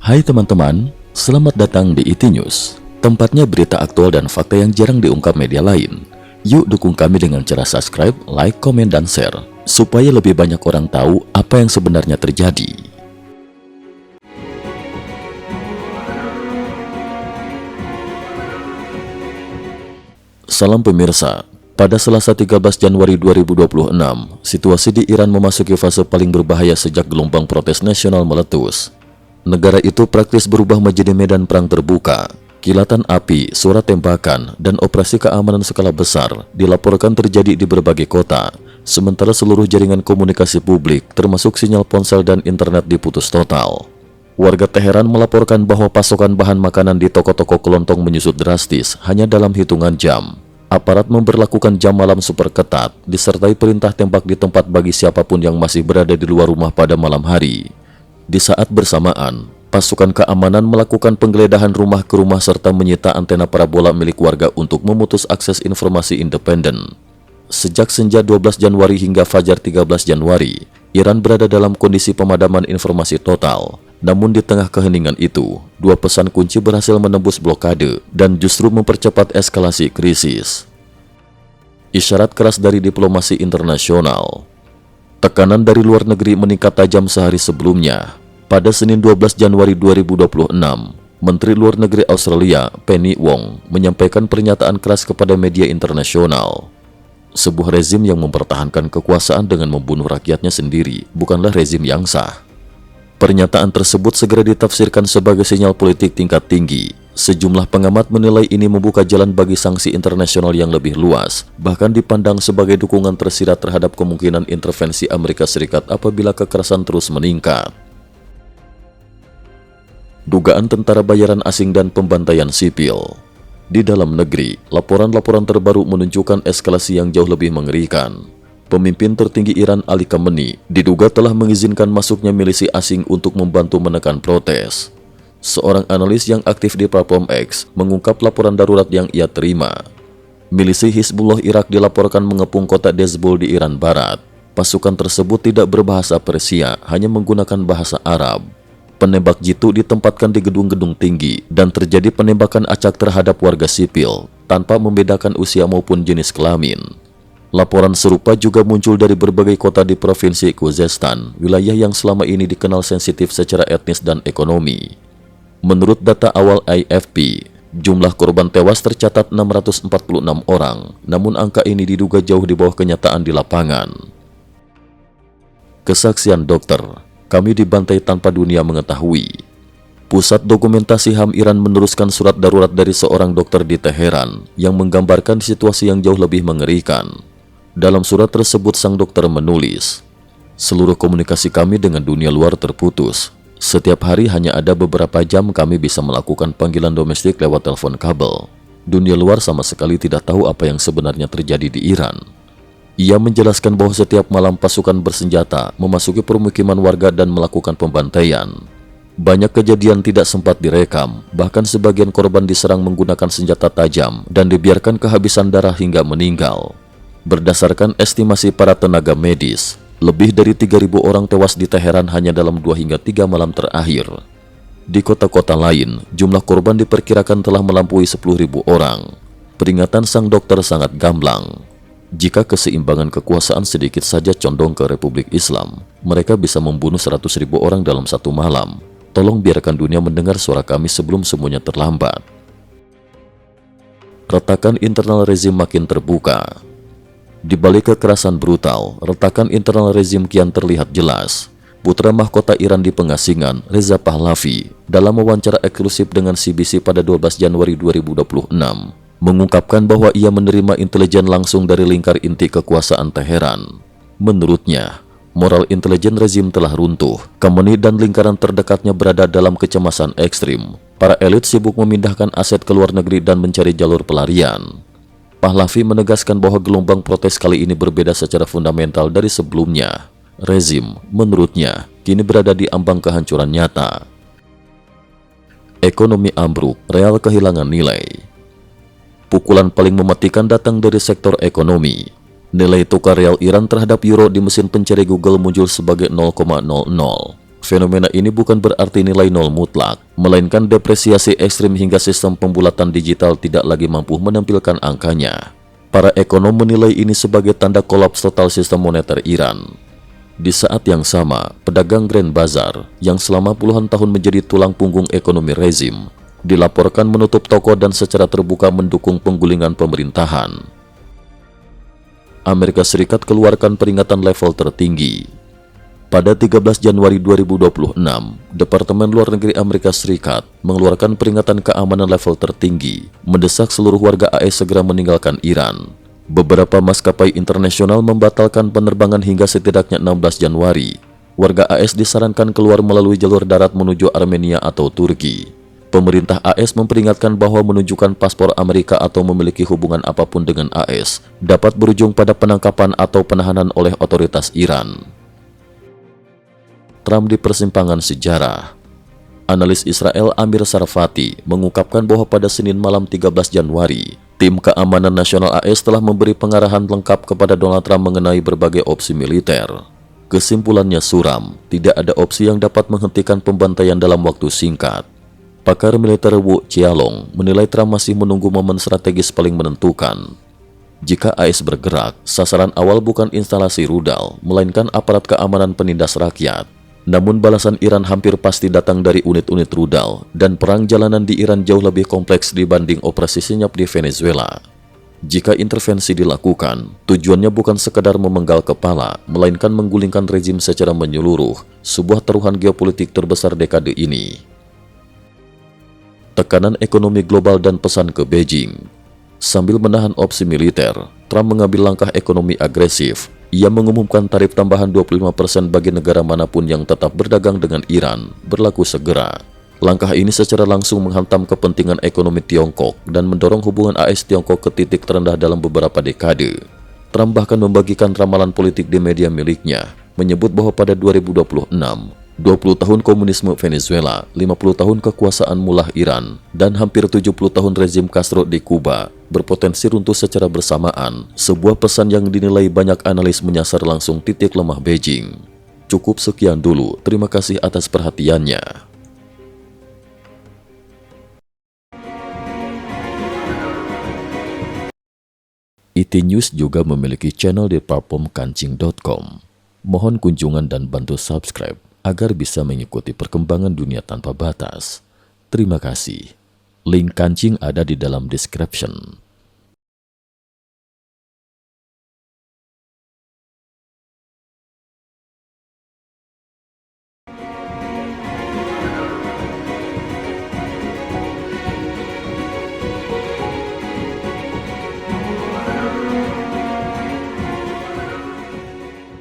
Hai teman-teman, selamat datang di IT News, tempatnya berita aktual dan fakta yang jarang diungkap media lain. Yuk dukung kami dengan cara subscribe, like, komen, dan share, supaya lebih banyak orang tahu apa yang sebenarnya terjadi. Salam pemirsa, pada Selasa 13 Januari 2026, situasi di Iran memasuki fase paling berbahaya sejak gelombang protes nasional meletus. Negara itu praktis berubah menjadi medan perang terbuka. Kilatan api, suara tembakan, dan operasi keamanan skala besar dilaporkan terjadi di berbagai kota, sementara seluruh jaringan komunikasi publik termasuk sinyal ponsel dan internet diputus total. Warga Teheran melaporkan bahwa pasokan bahan makanan di toko-toko kelontong menyusut drastis hanya dalam hitungan jam. Aparat memberlakukan jam malam super ketat, disertai perintah tembak di tempat bagi siapapun yang masih berada di luar rumah pada malam hari. Di saat bersamaan, pasukan keamanan melakukan penggeledahan rumah ke rumah serta menyita antena parabola milik warga untuk memutus akses informasi independen. Sejak senja 12 Januari hingga fajar 13 Januari, Iran berada dalam kondisi pemadaman informasi total. Namun di tengah keheningan itu, dua pesan kunci berhasil menembus blokade dan justru mempercepat eskalasi krisis. Isyarat keras dari diplomasi internasional. Tekanan dari luar negeri meningkat tajam sehari sebelumnya. Pada Senin 12 Januari 2026, Menteri Luar Negeri Australia, Penny Wong, menyampaikan pernyataan keras kepada media internasional. Sebuah rezim yang mempertahankan kekuasaan dengan membunuh rakyatnya sendiri bukanlah rezim yang sah. Pernyataan tersebut segera ditafsirkan sebagai sinyal politik tingkat tinggi. Sejumlah pengamat menilai ini membuka jalan bagi sanksi internasional yang lebih luas, bahkan dipandang sebagai dukungan tersirat terhadap kemungkinan intervensi Amerika Serikat apabila kekerasan terus meningkat. Dugaan tentara bayaran asing dan pembantaian sipil. Di dalam negeri, laporan-laporan terbaru menunjukkan eskalasi yang jauh lebih mengerikan. Pemimpin tertinggi Iran Ali Khamenei diduga telah mengizinkan masuknya milisi asing untuk membantu menekan protes. Seorang analis yang aktif di platform X mengungkap laporan darurat yang ia terima. Milisi Hizbullah Irak dilaporkan mengepung kota Dezbol di Iran Barat. Pasukan tersebut tidak berbahasa Persia, hanya menggunakan bahasa Arab. Penembak jitu ditempatkan di gedung-gedung tinggi dan terjadi penembakan acak terhadap warga sipil tanpa membedakan usia maupun jenis kelamin. Laporan serupa juga muncul dari berbagai kota di Provinsi Khuzestan, wilayah yang selama ini dikenal sensitif secara etnis dan ekonomi. Menurut data awal AFP, jumlah korban tewas tercatat 646 orang, namun angka ini diduga jauh di bawah kenyataan di lapangan. Kesaksian dokter, kami dibantai tanpa dunia mengetahui. Pusat Dokumentasi HAM Iran meneruskan surat darurat dari seorang dokter di Teheran yang menggambarkan situasi yang jauh lebih mengerikan. Dalam surat tersebut sang dokter menulis, "Seluruh komunikasi kami dengan dunia luar terputus. Setiap hari hanya ada beberapa jam kami bisa melakukan panggilan domestik lewat telepon kabel. Dunia luar sama sekali tidak tahu apa yang sebenarnya terjadi di Iran." Ia menjelaskan bahwa setiap malam pasukan bersenjata memasuki permukiman warga dan melakukan pembantaian. Banyak kejadian tidak sempat direkam, bahkan sebagian korban diserang menggunakan senjata tajam dan dibiarkan kehabisan darah hingga meninggal. Berdasarkan estimasi para tenaga medis, lebih dari 3.000 orang tewas di Teheran hanya dalam 2 hingga 3 malam terakhir. Di kota-kota lain, jumlah korban diperkirakan telah melampaui 10.000 orang. Peringatan sang dokter sangat gamblang. Jika keseimbangan kekuasaan sedikit saja condong ke Republik Islam, mereka bisa membunuh 100.000 orang dalam satu malam. Tolong biarkan dunia mendengar suara kami sebelum semuanya terlambat. Retakan internal rezim makin terbuka. Di balik kekerasan brutal, retakan internal rezim kian terlihat jelas. Putra mahkota Iran di pengasingan, Reza Pahlavi, dalam wawancara eksklusif dengan CBC pada 12 Januari 2026, mengungkapkan bahwa ia menerima intelijen langsung dari lingkar inti kekuasaan Teheran. Menurutnya, moral intelijen rezim telah runtuh. Khamenei dan lingkaran terdekatnya berada dalam kecemasan ekstrim. Para elit sibuk memindahkan aset ke luar negeri dan mencari jalur pelarian. Pahlavi menegaskan bahwa gelombang protes kali ini berbeda secara fundamental dari sebelumnya. Rezim, menurutnya, kini berada di ambang kehancuran nyata. Ekonomi ambruk, real kehilangan nilai. Pukulan paling mematikan datang dari sektor ekonomi. Nilai tukar real Iran terhadap euro di mesin pencari Google muncul sebagai 0,00. Fenomena ini bukan berarti nilai nol mutlak, melainkan depresiasi ekstrim hingga sistem pembulatan digital tidak lagi mampu menampilkan angkanya. Para ekonom menilai ini sebagai tanda kolaps total sistem moneter Iran. Di saat yang sama, pedagang Grand Bazaar yang selama puluhan tahun menjadi tulang punggung ekonomi rezim, dilaporkan menutup toko dan secara terbuka mendukung penggulingan pemerintahan. Amerika Serikat keluarkan peringatan level tertinggi. Pada 13 Januari 2026, Departemen Luar Negeri Amerika Serikat mengeluarkan peringatan keamanan level tertinggi, mendesak seluruh warga AS segera meninggalkan Iran. Beberapa maskapai internasional membatalkan penerbangan hingga setidaknya 16 Januari. Warga AS disarankan keluar melalui jalur darat menuju Armenia atau Turki. Pemerintah AS memperingatkan bahwa menunjukkan paspor Amerika atau memiliki hubungan apapun dengan AS dapat berujung pada penangkapan atau penahanan oleh otoritas Iran. Trump di persimpangan sejarah. Analis Israel Amir Sarfati mengungkapkan bahwa pada Senin malam 13 Januari, tim keamanan nasional AS telah memberi pengarahan lengkap kepada Donald Trump mengenai berbagai opsi militer. Kesimpulannya suram, tidak ada opsi yang dapat menghentikan pembantaian dalam waktu singkat. Pakar militer Wu Qialong menilai Trump masih menunggu momen strategis paling menentukan. Jika AS bergerak, sasaran awal bukan instalasi rudal, melainkan aparat keamanan penindas rakyat. Namun balasan Iran hampir pasti datang dari unit-unit rudal, dan perang jalanan di Iran jauh lebih kompleks dibanding operasi senyap di Venezuela. Jika intervensi dilakukan, tujuannya bukan sekadar memenggal kepala, melainkan menggulingkan rezim secara menyeluruh, sebuah taruhan geopolitik terbesar dekade ini. Tekanan ekonomi global dan pesan ke Beijing. Sambil menahan opsi militer, Trump mengambil langkah ekonomi agresif. Ia mengumumkan tarif tambahan 25% bagi negara manapun yang tetap berdagang dengan Iran, berlaku segera. Langkah ini secara langsung menghantam kepentingan ekonomi Tiongkok dan mendorong hubungan AS-Tiongkok ke titik terendah dalam beberapa dekade. Trump bahkan membagikan ramalan politik di media miliknya, menyebut bahwa pada 2026, 20 tahun komunisme Venezuela, 50 tahun kekuasaan mullah Iran, dan hampir 70 tahun rezim Castro di Kuba berpotensi runtuh secara bersamaan, sebuah pesan yang dinilai banyak analis menyasar langsung titik lemah Beijing. Cukup sekian dulu, terima kasih atas perhatiannya. IT News juga memiliki channel di platform kancing.com. Mohon kunjungan dan bantu subscribe agar bisa mengikuti perkembangan dunia tanpa batas. Terima kasih. Link kancing ada di dalam description.